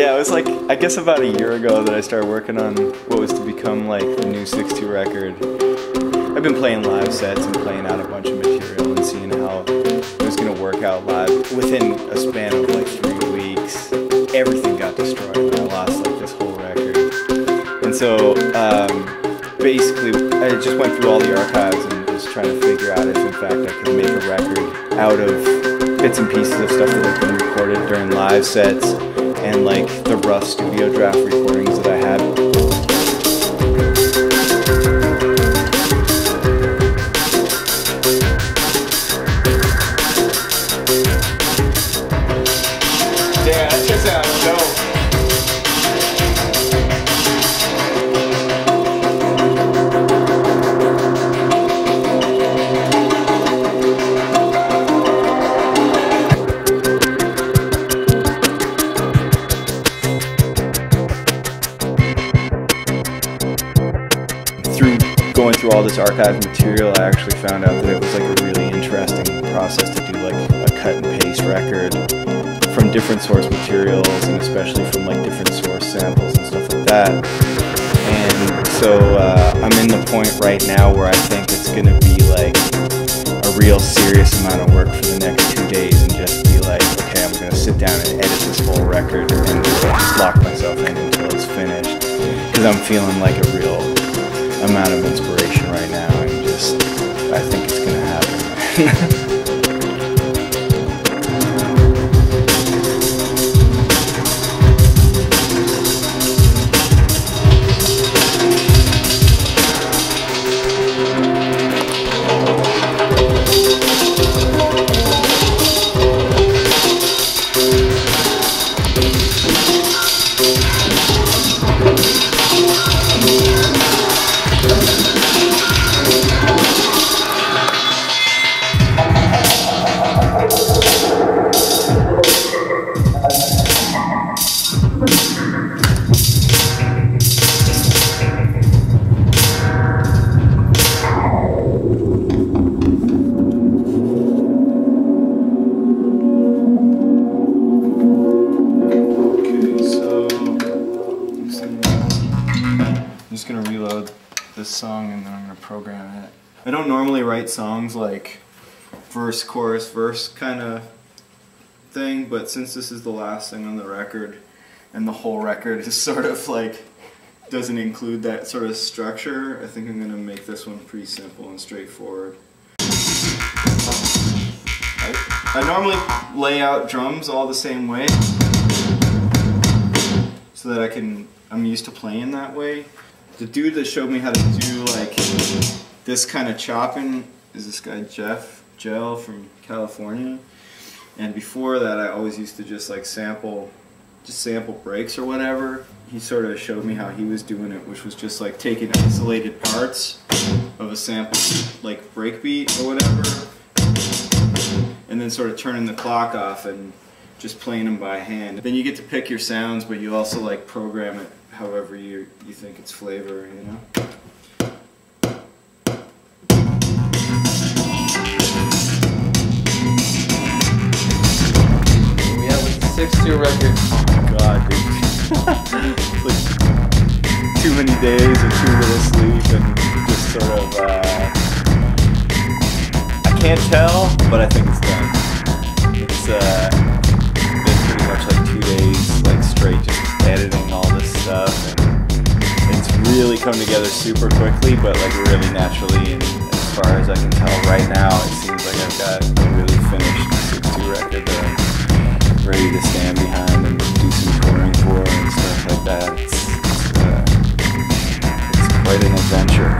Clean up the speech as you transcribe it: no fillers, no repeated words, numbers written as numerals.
Yeah, it was like, I guess about a year ago that I started working on what was to become like the new Sixtoo record. I've been playing live sets and playing out a bunch of material and seeing how it was going to work out live. Within a span of like 3 weeks, everything got destroyed and I lost like this whole record. And so basically I just went through all the archives and was trying to figure out if in fact I could make a record out of bits and pieces of stuff that had been recorded during live sets and like the rough studio draft recordings that I had. Damn, that just sounds dope. Going through all this archive material, I actually found out that it was like a really interesting process to do like a cut and paste record from different source materials and especially from like different source samples and stuff like that. And so I'm in the point right now where I think it's going to be like a real serious amount of work for the next 2 days and just be like, okay, I'm going to sit down and edit this whole record and just lock myself in until it's finished because I'm feeling like a real amount of inspiration right now and just I think it's gonna happen. I'm just gonna reload this song and then I'm gonna program it. I don't normally write songs like verse, chorus, verse kind of thing, but since this is the last thing on the record and the whole record is sort of like doesn't include that sort of structure, I think I'm gonna make this one pretty simple and straightforward. I normally lay out drums all the same way so that I'm used to playing that way. The dude that showed me how to do like this kind of chopping is this guy Jeff Gel from California, and before that I always used to just like sample breaks or whatever. He sort of showed me how he was doing it, which was just like taking isolated parts of a sample like breakbeat or whatever and then sort of turning the clock off and just playing them by hand. Then you get to pick your sounds, but you also like program it however you think it's flavor, you know? We have with the Sixtoo record. Oh my god, dude. It's like too many days and too little sleep and just sort of, I can't tell, but I think it's done. It's been pretty much like 2 days like straight just editing all this stuff, and it's really come together super quickly but like really naturally, and as far as I can tell right now it seems like I've got a really finished Sixtoo record that I'm ready to stand behind and do some touring for and stuff like that. It's quite an adventure.